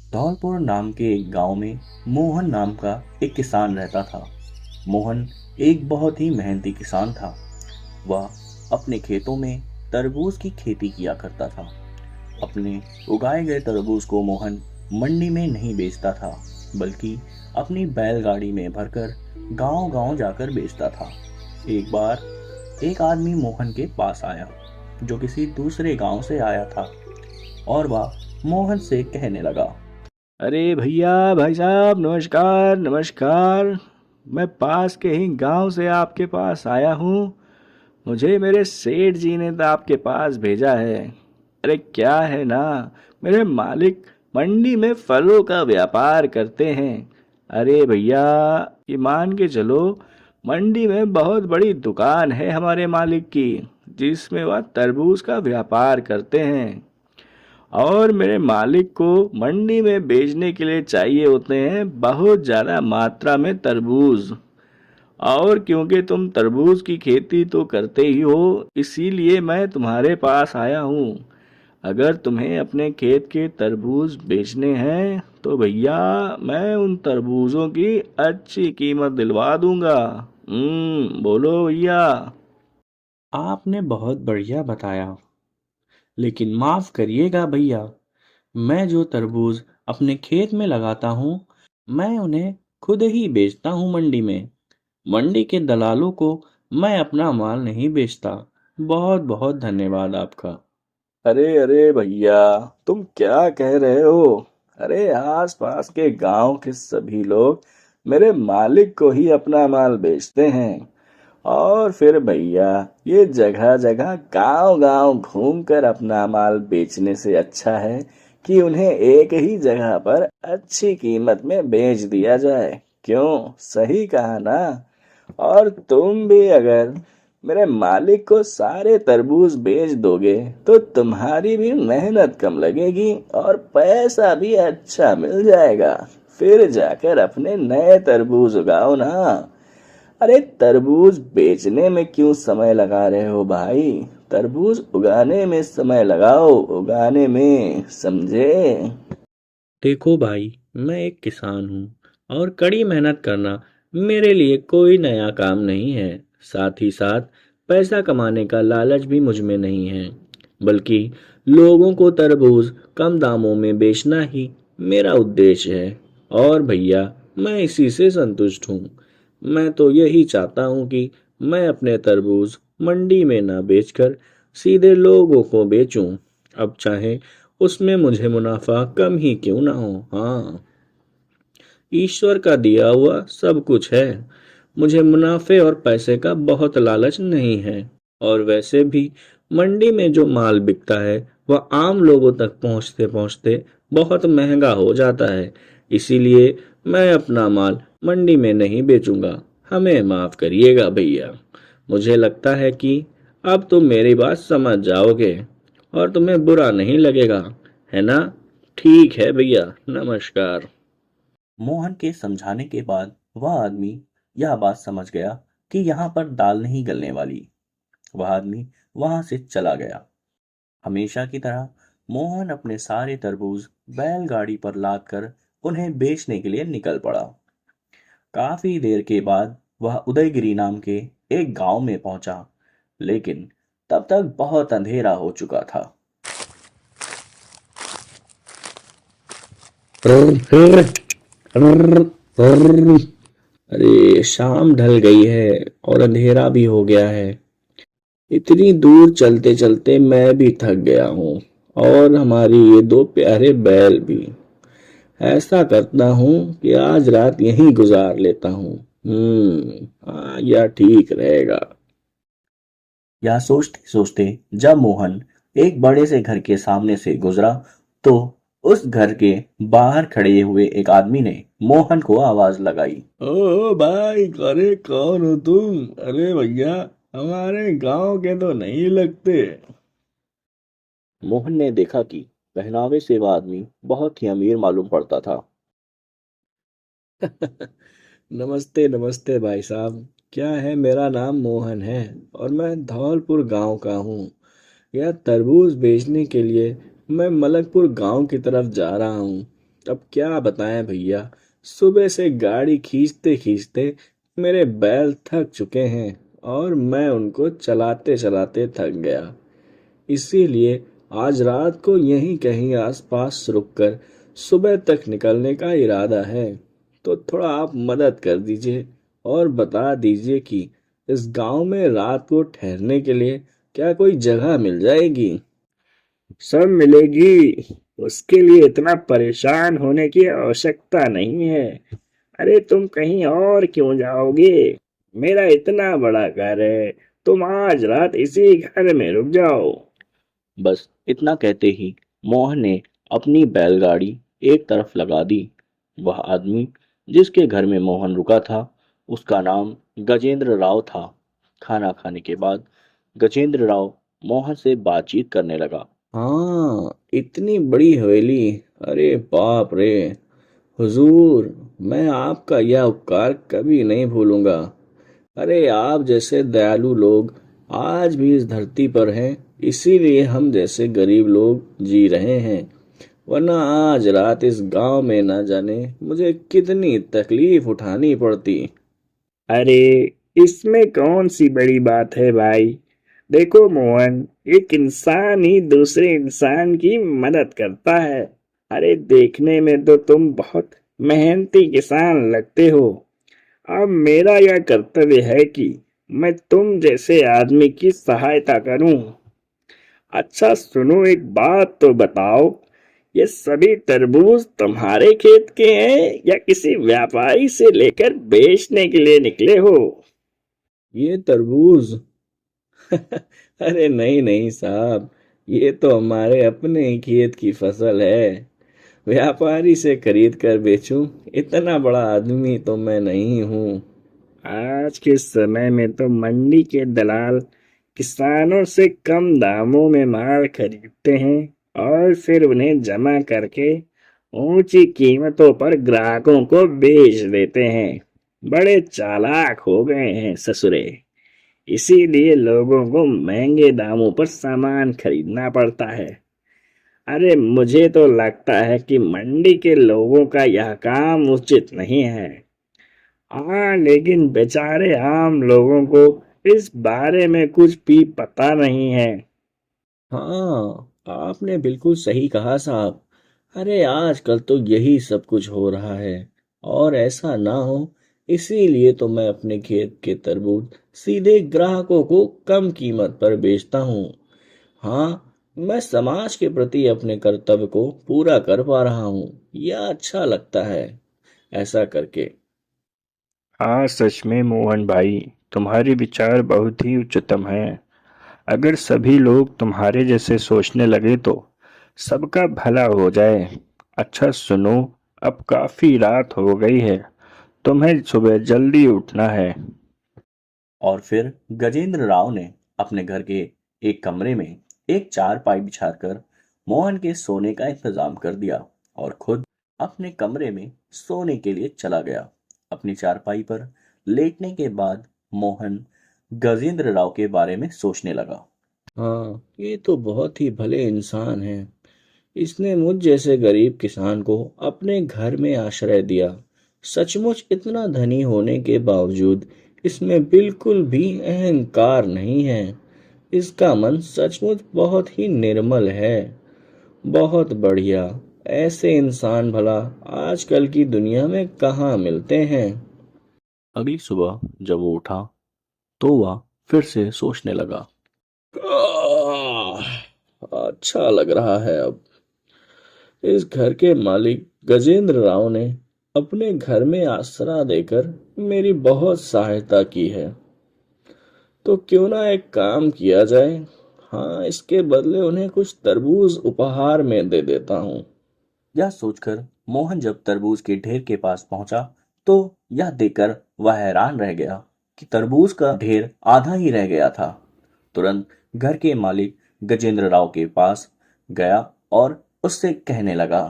धौलपुर नाम के एक गांव में मोहन नाम का एक किसान रहता था। मोहन एक बहुत ही मेहनती किसान था। वह अपने खेतों में तरबूज की खेती किया करता था। अपने उगाए गए तरबूज को मोहन मंडी में नहीं बेचता था, बल्कि अपनी बैलगाड़ी में भरकर गांव-गांव जाकर बेचता था। एक बार एक आदमी मोहन के पास आया, जो किसी दूसरे गांव से आया था, और वह मोहन से कहने लगा, अरे भैया, भाई साहब, नमस्कार नमस्कार। मैं पास के ही गांव से आपके पास आया हूँ। मुझे मेरे सेठ जी ने तो आपके पास भेजा है। अरे क्या है ना, मेरे मालिक मंडी में फलों का व्यापार करते हैं। अरे भैया, ये मान के चलो, मंडी में बहुत बड़ी दुकान है हमारे मालिक की, जिसमें वह तरबूज का व्यापार करते हैं। और मेरे मालिक को मंडी में बेचने के लिए चाहिए होते हैं बहुत ज़्यादा मात्रा में तरबूज। और क्योंकि तुम तरबूज की खेती तो करते ही हो, इसीलिए मैं तुम्हारे पास आया हूँ। अगर तुम्हें अपने खेत के तरबूज बेचने हैं तो भैया, मैं उन तरबूजों की अच्छी कीमत दिलवा दूंगा। बोलो भैया। आपने बहुत बढ़िया बताया, लेकिन माफ करिएगा भैया, मैं जो तरबूज अपने खेत में लगाता हूँ, मैं उन्हें खुद ही बेचता हूँ मंडी में। मंडी के दलालों को मैं अपना माल नहीं बेचता। बहुत बहुत धन्यवाद आपका। अरे अरे भैया, तुम क्या कह रहे हो? अरे आस पास के गांव के सभी लोग मेरे मालिक को ही अपना माल बेचते हैं। और फिर भैया, ये जगह जगह गांव गांव घूमकर अपना माल बेचने से अच्छा है कि उन्हें एक ही जगह पर अच्छी कीमत में बेच दिया जाए। क्यों, सही कहा ना? और तुम भी अगर मेरे मालिक को सारे तरबूज बेच दोगे तो तुम्हारी भी मेहनत कम लगेगी और पैसा भी अच्छा मिल जाएगा। फिर जाकर अपने नए तरबूज उगाओ ना। अरे तरबूज बेचने में क्यों समय लगा रहे हो भाई? तरबूज उगाने में समय लगाओ, उगाने में, समझे? देखो भाई, मैं एक किसान हूँ और कड़ी मेहनत करना मेरे लिए कोई नया काम नहीं है। साथ ही साथ पैसा कमाने का लालच भी मुझ में नहीं है, बल्कि लोगों को तरबूज कम दामों में बेचना ही मेरा उद्देश्य है। और भैया, मैं इसी से संतुष्ट हूँ। मैं तो यही चाहता हूँ कि मैं अपने तरबूज मंडी में ना बेचकर सीधे लोगों को बेचूं। अब चाहे उसमें मुझे मुनाफा कम ही क्यों ना हो। हाँ, ईश्वर का दिया हुआ सब कुछ है। मुझे मुनाफे और पैसे का बहुत लालच नहीं है। और वैसे भी मंडी में जो माल बिकता है वह आम लोगों तक पहुंचते पहुंचते बहुत महंगा हो जाता है। इसीलिए मैं अपना माल मंडी में नहीं बेचूंगा। हमें माफ करिएगा भैया। मुझे लगता है कि अब तुम मेरी बात समझ जाओगे और तुम्हें बुरा नहीं लगेगा, है ना? ठीक है भैया, नमस्कार। मोहन के समझाने के बाद वह आदमी यह बात समझ गया कि यहाँ पर दाल नहीं गलने वाली। वह आदमी वहां से चला गया। हमेशा की तरह मोहन अपने सारे तरबूज बैलगाड़ी पर लाद कर उन्हें बेचने के लिए निकल पड़ा। काफी देर के बाद वह उदयगिरी नाम के एक गांव में पहुंचा, लेकिन तब तक बहुत अंधेरा हो चुका था। अरे शाम ढल गई है और अंधेरा भी हो गया है। इतनी दूर चलते चलते मैं भी थक गया हूँ, और हमारी ये दो प्यारे बैल भी। ऐसा करता हूँ कि आज रात यहीं गुजार लेता हूँ। हाँ, यह ठीक रहेगा। यह सोचते सोचते जब मोहन एक बड़े से घर के सामने से गुजरा, तो उस घर के बाहर खड़े हुए एक आदमी ने मोहन को आवाज लगाई। ओ भाई, अरे कौन हो तुम? अरे भैया, हमारे गांव के तो नहीं लगते। मोहन ने देखा कि पहनावे से वह आदमी बहुत ही अमीर मालूम पड़ता था। नमस्ते नमस्ते भाई साहब। क्या है, मेरा नाम मोहन है और मैं धौलपुर गांव का हूँ। यह तरबूज बेचने के लिए मैं मलकपुर गांव की तरफ जा रहा हूँ। अब क्या बताएं भैया, सुबह से गाड़ी खींचते खींचते मेरे बैल थक चुके हैं और मैं उनको चलाते चलाते थक गया। इसीलिए आज रात को यहीं कहीं आसपास रुककर सुबह तक निकलने का इरादा है। तो थोड़ा आप मदद कर दीजिए और बता दीजिए कि इस गांव में रात को ठहरने के लिए क्या कोई जगह मिल जाएगी। सब मिलेगी, उसके लिए इतना परेशान होने की आवश्यकता नहीं है। अरे तुम कहीं और क्यों जाओगे? मेरा इतना बड़ा घर है, तुम आज रात इसी घर में रुक जाओ। बस इतना कहते ही मोहन ने अपनी बैलगाड़ी एक तरफ लगा दी। वह आदमी जिसके घर में मोहन रुका था, उसका नाम गजेंद्र राव था। खाना खाने के बाद गजेंद्र राव मोहन से बातचीत करने लगा। हाँ, इतनी बड़ी हवेली, अरे बाप रे। हुजूर, मैं आपका यह उपकार कभी नहीं भूलूंगा। अरे आप जैसे दयालु लोग आज भी इस धरती पर हैं, इसीलिए हम जैसे गरीब लोग जी रहे हैं। वरना आज रात इस गांव में ना जाने मुझे कितनी तकलीफ उठानी पड़ती। अरे इसमें कौन सी बड़ी बात है भाई? देखो मोहन, एक इंसान ही दूसरे इंसान की मदद करता है। अरे देखने में तो तुम बहुत मेहनती किसान लगते हो। अब मेरा यह कर्तव्य है कि मैं तुम जैसे आदमी की सहायता करूं। अच्छा सुनो, एक बात तो बताओ, ये सभी तरबूज तुम्हारे खेत के हैं या किसी व्यापारी से लेकर बेचने के लिए निकले हो? ये तरबूज? अरे नहीं नहीं साहब, ये तो हमारे अपने ही खेत की फसल है। व्यापारी से खरीद कर बेचूं, इतना बड़ा आदमी तो मैं नहीं हूँ। आज के समय में तो मंडी के दलाल किसानों से कम दामों में माल खरीदते हैं और फिर उन्हें जमा करके ऊंची कीमतों पर ग्राहकों को बेच देते हैं। बड़े चालाक हो गए हैं ससुरे। इसीलिए लोगों को महंगे दामों पर सामान खरीदना पड़ता है। अरे मुझे तो लगता है कि मंडी के लोगों का यह काम उचित नहीं है। हाँ लेकिन बेचारे आम लोगों को इस बारे में कुछ भी पता नहीं है। हाँ, आपने बिल्कुल सही कहा साहब। अरे आजकल तो यही सब कुछ हो रहा है और ऐसा ना हो, इसीलिए तो मैं अपने खेत के तरबूज सीधे ग्राहकों को कम कीमत पर बेचता हूँ। हाँ, मैं समाज के प्रति अपने कर्तव्य को पूरा कर पा रहा हूँ। यह अच्छा लगता है ऐसा करके। हाँ सच में मोहन भाई, तुम्हारे विचार बहुत ही उच्चतम हैं। अगर सभी लोग तुम्हारे जैसे सोचने लगे तो सबका भला हो जाए। अच्छा सुनो, अब काफी रात हो गई है, तुम्हें सुबह जल्दी उठना है। और फिर गजेंद्र राव ने अपने घर के एक कमरे में एक चारपाई बिछाकर मोहन के सोने का इंतजाम कर दिया और खुद अपने कमरे में सोने के लिए चला गया। अपनी चारपाई पर लेटने के बाद मोहन गजेंद्र राव के बारे में सोचने लगा। हाँ, ये तो बहुत ही भले इंसान है। इसने मुझ जैसे गरीब किसान को अपने घर में आश्रय दिया। सचमुच इतना धनी होने के बावजूद इसमें बिल्कुल भी अहंकार नहीं है। इसका मन सचमुच बहुत ही निर्मल है। बहुत बढ़िया। ऐसे इंसान भला आजकल की दुनिया में कहाँ मिलते हैं। अगली सुबह जब वो उठा तो वह फिर से सोचने लगा। अच्छा लग रहा है अब। इस घर के मालिक गजेंद्र राव ने अपने घर में आसरा देकर मेरी बहुत सहायता की है, तो क्यों ना एक काम किया जाए। हाँ, इसके बदले उन्हें कुछ तरबूज उपहार में दे देता हूँ। यह सोचकर मोहन जब तरबूज के ढेर के पास पहुंचा तो यह देखकर वह हैरान रह गया कि तरबूज का ढेर आधा ही रह गया था। तुरंत घर के मालिक गजेंद्र राव के पास गया और उससे कहने लगा।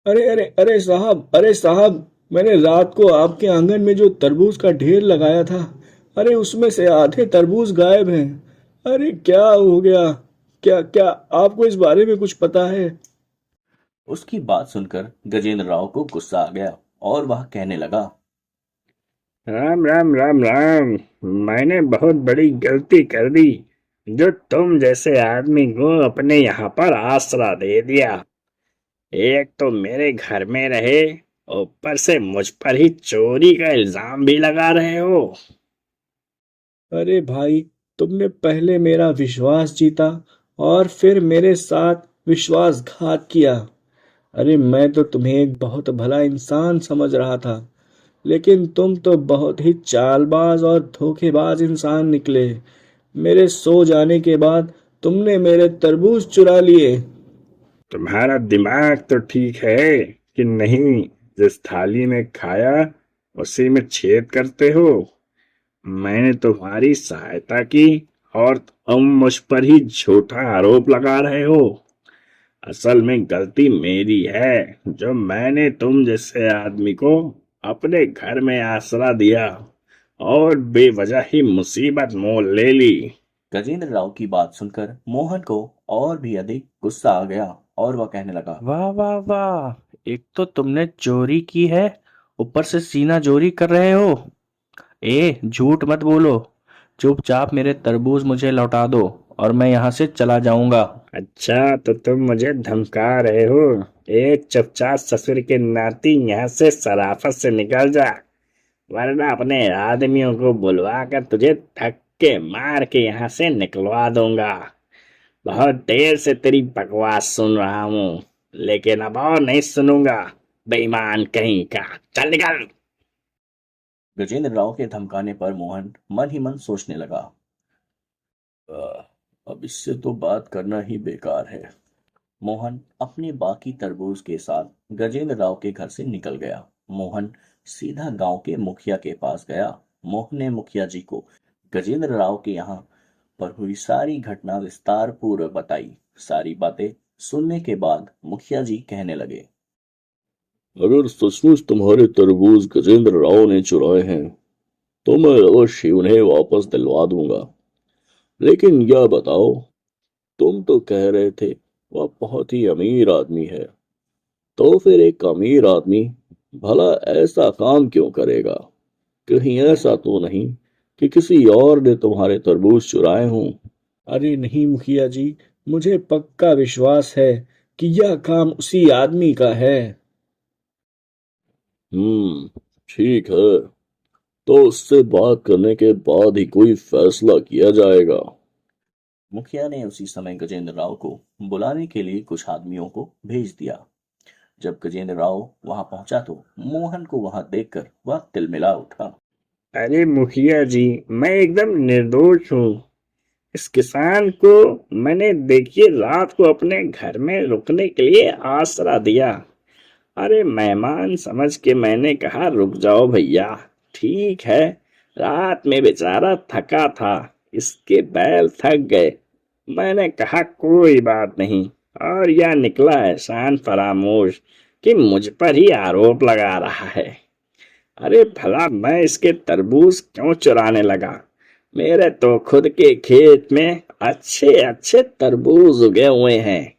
अरे अरे अरे साहब, अरे साहब, मैंने रात को आपके आंगन में जो तरबूज का ढेर लगाया था, अरे उसमें से आधे तरबूज गायब हैं। अरे क्या हो गया? क्या क्या आपको इस बारे में कुछ पता है? उसकी बात सुनकर गजेंद्र राव को गुस्सा आ गया और वह कहने लगा, राम राम राम राम। मैंने बहुत बड़ी गलती कर दी जो तुम जैसे आदमी को अपने यहाँ पर आसरा दे दिया। एक तो मेरे घर में रहे, ऊपर से मुझ पर ही चोरी का इल्जाम भी लगा रहे हो। अरे भाई, तुमने पहले मेरा विश्वास जीता और फिर मेरे साथ विश्वासघात किया। अरे मैं तो तुम्हें एक बहुत भला इंसान समझ रहा था, लेकिन तुम तो बहुत ही चालबाज और धोखेबाज इंसान निकले। मेरे सो जाने के बाद तुमने मेरे तरबूज चुरा लिए। तुम्हारा दिमाग तो ठीक है कि नहीं? जिस थाली में खाया उसी में छेद करते हो। मैंने तुम्हारी सहायता की और तुम मुझ पर ही झूठा आरोप लगा रहे हो। असल में गलती मेरी है जो मैंने तुम जैसे आदमी को अपने घर में आसरा दिया और बेवजह ही मुसीबत मोल ले ली। गजेंद्र राव की बात सुनकर मोहन को और भी अधिक गुस्सा आ गया और वह कहने लगा, वाह वाह वाह, एक तो तुमने चोरी की है, ऊपर से सीना चोरी कर रहे हो। ए, झूठ मत बोलो। चुपचाप मेरे तरबूज मुझे लौटा दो और मैं यहाँ से चला जाऊंगा। अच्छा, तो तुम मुझे धमका रहे हो? एक चुपचाप ससुर के नाती यहाँ से सराफत से निकल जा, वरना अपने आदमियों को बुलवा कर तुझे धक्के मार के यहाँ से निकलवा दूंगा। बहुत देर से तेरी बकवास सुन रहा हूँ, लेकिन अब और नहीं सुनूंगा। बेईमान कहीं का, चल निकल। गजेंद्र राव के धमकाने पर मोहन मन ही मन सोचने लगा, अब इससे तो बात करना ही बेकार है। मोहन अपने बाकी तरबूज के साथ गजेंद्र राव के घर से निकल गया। मोहन सीधा गांव के मुखिया के पास गया। मोहन ने मुखिया जी को गजेंद्र राव के यहाँ पर हुई सारी घटना विस्तार पूर्वक बताई। सारी बातें सुनने के बाद मुखिया जी कहने लगे, अगर सचमुच तुम्हारे तरबूज गजेंद्र राव ने चुराए हैं तो मैं अवश्य उन्हें वापस दिलवा दूंगा। लेकिन यह बताओ, तुम तो कह रहे थे वह बहुत ही अमीर आदमी है, तो फिर एक अमीर आदमी भला ऐसा काम क्यों करेगा? कहीं ऐसा तो नहीं कि किसी और ने तुम्हारे तरबूज चुराए हों? अरे नहीं मुखिया जी, मुझे पक्का विश्वास है कि यह काम उसी आदमी का है। ठीक है, तो उससे बात करने के बाद ही कोई फैसला किया जाएगा। मुखिया ने उसी समय गजेंद्र राव को बुलाने के लिए कुछ आदमियों को भेज दिया। जब गजेंद्र राव वहां पहुंचा तो मोहन को वहां देखकर वह तिलमिला उठा। अरे मुखिया जी, मैं एकदम निर्दोष हूँ। इस किसान को मैंने देखिए रात को अपने घर में रुकने के लिए आसरा दिया। अरे मेहमान समझ के मैंने कहा रुक जाओ भैया, ठीक है। रात में बेचारा थका था, इसके बैल थक गए। मैंने कहा कोई बात नहीं, और यह निकला एहसान फरामोश कि मुझ पर ही आरोप लगा रहा है। अरे भला मैं इसके तरबूज क्यों चुराने लगा? मेरे तो खुद के खेत में अच्छे अच्छे तरबूज उगे हुए हैं,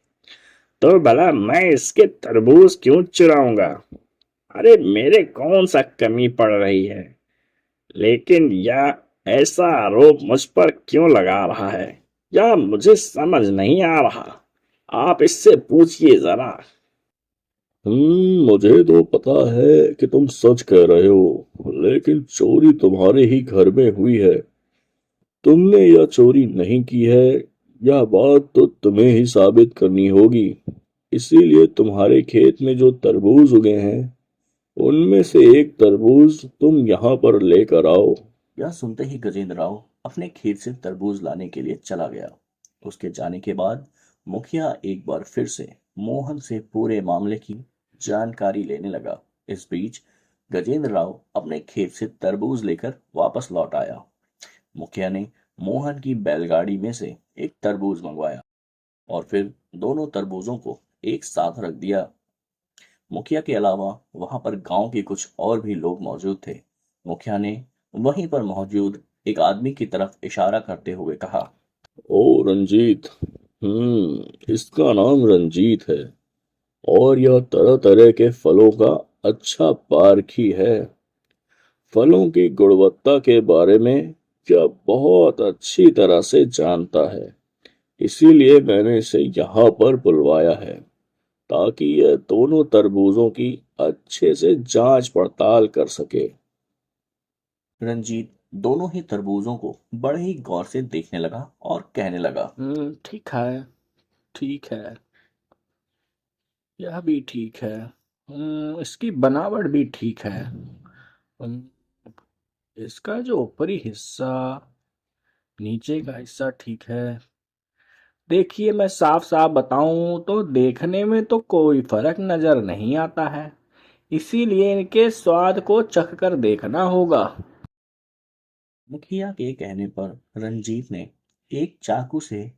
तो भला मैं इसके तरबूज क्यों चुराऊंगा? अरे मेरे कौन सा कमी पड़ रही है? लेकिन यह ऐसा आरोप मुझ पर क्यों लगा रहा है, यह मुझे समझ नहीं आ रहा। आप इससे पूछिए जरा। मुझे तो पता है कि तुम सच कह रहे हो, लेकिन चोरी तुम्हारे ही घर में हुई है। तुमने यह चोरी नहीं की है, यह बात तो तुम्हें ही साबित करनी होगी। इसीलिए तुम्हारे खेत में जो तरबूज उगे हैं उनमें से एक तरबूज तुम यहाँ पर लेकर आओ। यह सुनते ही गजेंद्र राव अपने खेत से तरबूज लाने के लिए चला गया। उसके जाने के बाद मुखिया एक बार फिर से मोहन से पूरे मामले की जानकारी लेने लगा। इस बीच गजेंद्र राव अपने खेत से तरबूज लेकर वापस लौट आया। मुखिया ने मोहन की बैलगाड़ी में से एक तरबूज मंगवाया और फिर दोनों तरबूजों को एक साथ रख दिया। मुखिया के अलावा वहां पर गांव के कुछ और भी लोग मौजूद थे। मुखिया ने वहीं पर मौजूद एक आदमी की तरफ इशारा करते हुए कहा, ओ रंजीत, इसका नाम रंजीत है और यह तरह तरह के फलों का अच्छा पारखी है। फलों की गुणवत्ता के बारे में यह बहुत अच्छी तरह से जानता है। इसीलिए मैंने इसे यहाँ पर बुलवाया है, ताकि यह दोनों तरबूजों की अच्छे से जांच पड़ताल कर सके। रंजीत दोनों ही तरबूजों को बड़े ही गौर से देखने लगा और कहने लगा, ठीक है, ठीक है, यह भी ठीक है। इसकी बनावट भी ठीक है। इसका जो ऊपरी हिस्सा, नीचे का हिस्सा ठीक है। देखिए, मैं साफ साफ बताऊं तो देखने में तो कोई फर्क नजर नहीं आता है, इसीलिए इनके स्वाद को चख कर देखना होगा। मुखिया के कहने पर रंजीत ने एक चाकू से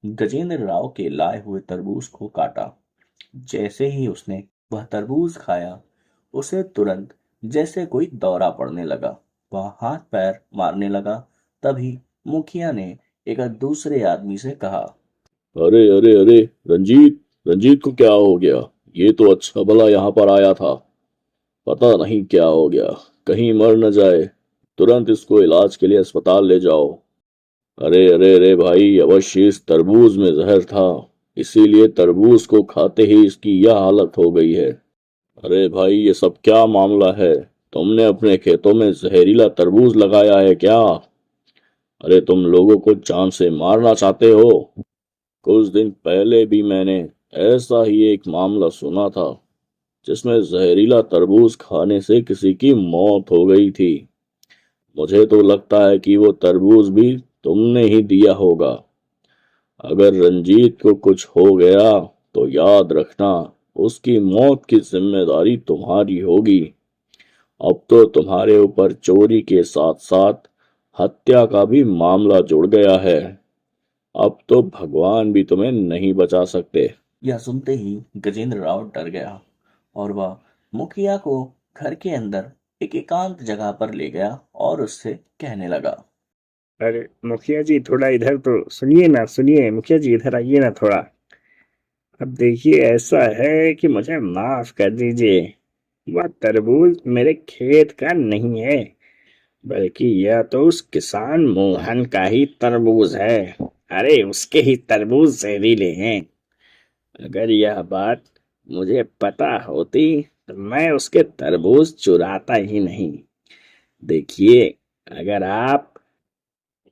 गजेंद्र राव के लाए हुए तरबूज को काटा। जैसे ही उसने वह तरबूज खाया, उसे तुरंत जैसे कोई दौरा पड़ने लगा। वह हाथ पैर मारने लगा। तभी मुखिया ने एक दूसरे आदमी से कहा, अरे अरे अरे, रंजीत, रंजीत को क्या हो गया? ये तो अच्छा भला यहाँ पर आया था, पता नहीं क्या हो गया, कहीं मर न जाए। तुरंत इसको इलाज के लिए अस्पताल ले जाओ। अरे अरे अरे भाई, अवश्य इस तरबूज में जहर था, इसीलिए तरबूज को खाते ही इसकी यह हालत हो गई है। अरे भाई, ये सब क्या मामला है? तुमने अपने खेतों में जहरीला तरबूज लगाया है क्या? अरे तुम लोगों को जान से मारना चाहते हो? कुछ दिन पहले भी मैंने ऐसा ही एक मामला सुना था, जिसमें जहरीला तरबूज खाने से किसी की मौत हो गई थी। मुझे तो लगता है कि वो तरबूज भी तुमने ही दिया होगा। अगर रंजीत को कुछ हो गया तो याद रखना, उसकी मौत की जिम्मेदारी तुम्हारी होगी। अब तो तुम्हारे ऊपर चोरी के साथ साथ हत्या का भी मामला जुड़ गया है। अब तो भगवान भी तुम्हें नहीं बचा सकते। यह सुनते ही गजेंद्र राव डर गया और वह मुखिया को घर के अंदर एक एकांत जगह पर ले गया और उससे कहने लगा, अरे मुखिया जी, थोड़ा इधर तो सुनिए ना, सुनिए मुखिया जी, इधर आइए ना थोड़ा। अब देखिए, ऐसा है कि मुझे माफ कर दीजिए, वह तरबूज मेरे खेत का नहीं है, बल्कि यह तो उस किसान मोहन का ही तरबूज है। अरे उसके ही तरबूज जहरीले हैं। अगर यह बात मुझे पता होती तो मैं उसके तरबूज चुराता ही नहीं। देखिए, अगर आप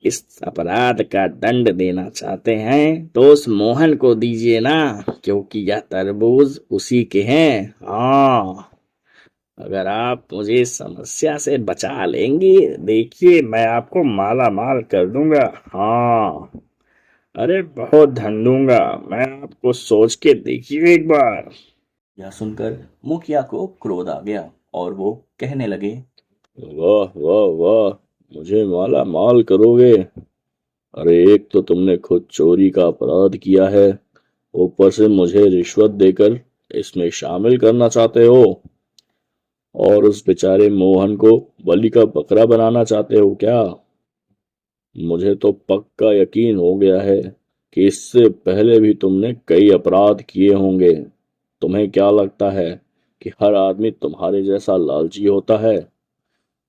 इस अपराध का दंड देना चाहते हैं तो उस मोहन को दीजिए ना, क्योंकि यह तरबूज उसी के हैं। हाँ, अगर आप मुझे इस समस्या से बचा लेंगे, देखिए मैं आपको माला माल कर दूंगा। हाँ, अरे बहुत धन दूंगा मैं आपको, सोच के देखिए एक बार। यह सुनकर मुखिया को क्रोध आ गया और वो कहने लगे, वाह वाह वाह, मुझे माला माल करोगे? अरे एक तो तुमने खुद चोरी का अपराध किया है, ऊपर से मुझे रिश्वत देकर इसमें शामिल करना चाहते हो, और उस बेचारे मोहन को बलि का बकरा बनाना चाहते हो क्या? मुझे तो पक्का यकीन हो गया है कि इससे पहले भी तुमने कई अपराध किए होंगे। तुम्हें क्या लगता है कि हर आदमी तुम्हारे जैसा लालची होता है?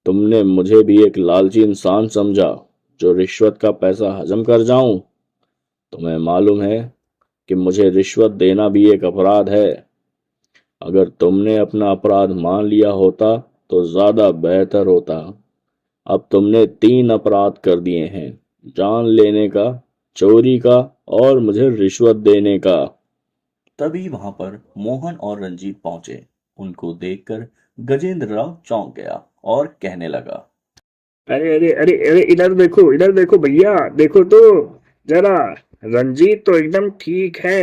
तुमने मुझे भी एक लालची इंसान समझा, जो रिश्वत का पैसा हजम कर जाऊं। तुम्हें मालूम है कि मुझे रिश्वत देना भी एक अपराध है। अगर तुमने अपना अपराध मान लिया होता तो ज्यादा बेहतर होता। अब तुमने 3 अपराध कर दिए हैं, जान लेने का, चोरी का और मुझे रिश्वत देने का। तभी वहां पर मोहन और रंजीत पहुंचे। उनको देखकर गजेंद्र राव चौंक गया और कहने लगा, अरे अरे अरे अरे, इधर देखो भैया, देखो तो जरा, रंजीत तो एकदम ठीक है।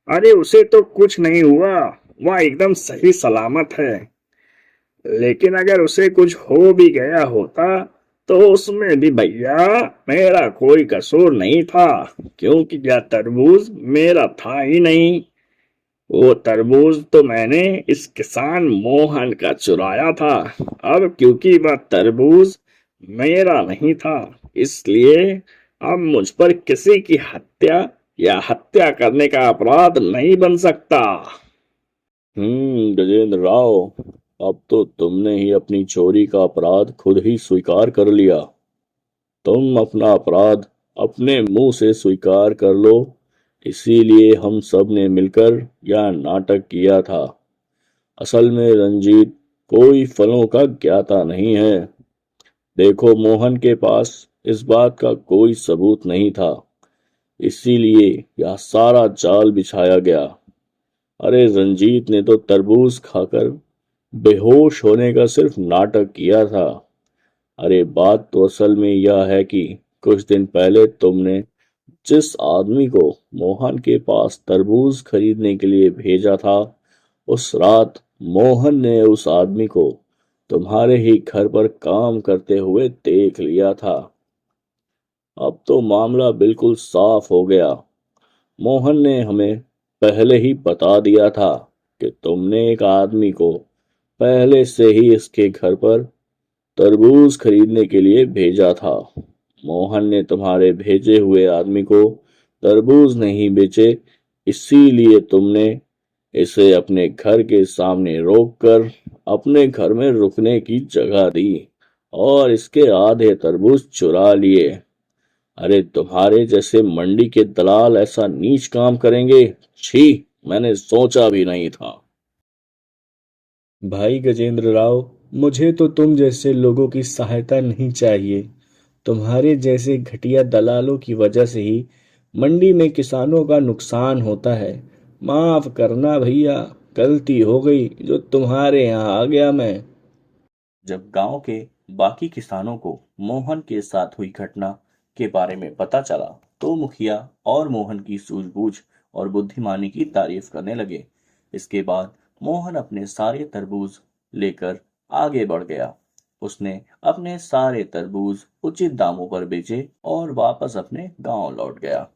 अरे उसे तो कुछ नहीं हुआ, वह एकदम सही सलामत है। लेकिन अगर उसे कुछ हो भी गया होता तो उसमें भी भैया मेरा कोई कसूर नहीं था, क्योंकि यह तरबूज मेरा था ही नहीं। वो तरबूज तो मैंने इस किसान मोहन का चुराया था। अब क्योंकि वह तरबूज मेरा नहीं था, इसलिए अब मुझ पर किसी की हत्या या हत्या करने का अपराध नहीं बन सकता। गजेंद्र राव, अब तो तुमने ही अपनी चोरी का अपराध खुद ही स्वीकार कर लिया। तुम अपना अपराध अपने मुंह से स्वीकार कर लो। इसीलिए हम सब ने मिलकर यह नाटक किया था। असल में रंजीत कोई फलों का ज्ञाता नहीं है। देखो, मोहन के पास इस बात का कोई सबूत नहीं था, इसीलिए यह सारा जाल बिछाया गया। अरे रंजीत ने तो तरबूज खाकर बेहोश होने का सिर्फ नाटक किया था। अरे बात तो असल में यह है कि कुछ दिन पहले तुमने जिस आदमी को मोहन के पास तरबूज खरीदने के लिए भेजा था, उस रात मोहन ने उस आदमी को तुम्हारे ही घर पर काम करते हुए देख लिया था। अब तो मामला बिल्कुल साफ हो गया। मोहन ने हमें पहले ही बता दिया था कि तुमने एक आदमी को पहले से ही इसके घर पर तरबूज खरीदने के लिए भेजा था। मोहन ने तुम्हारे भेजे हुए आदमी को तरबूज नहीं बेचे, इसीलिए तुमने इसे अपने घर के सामने रोककर अपने घर में रुकने की जगह दी और इसके आधे तरबूज चुरा लिए। अरे तुम्हारे जैसे मंडी के दलाल ऐसा नीच काम करेंगे? छी, मैंने सोचा भी नहीं था। भाई गजेंद्र राव, मुझे तो तुम जैसे लोगों की सहायता नहीं चाहिए। तुम्हारे जैसे घटिया दलालों की वजह से ही मंडी में किसानों का नुकसान होता है। माफ करना भैया, गलती हो गई जो तुम्हारे यहाँ आ गया मैं। जब गांव के बाकी किसानों को मोहन के साथ हुई घटना के बारे में पता चला तो मुखिया और मोहन की सूझबूझ और बुद्धिमानी की तारीफ करने लगे। इसके बाद मोहन अपने सारे तरबूज लेकर आगे बढ़ गया। उसने अपने सारे तरबूज उचित दामों पर बेचे और वापस अपने गांव लौट गया।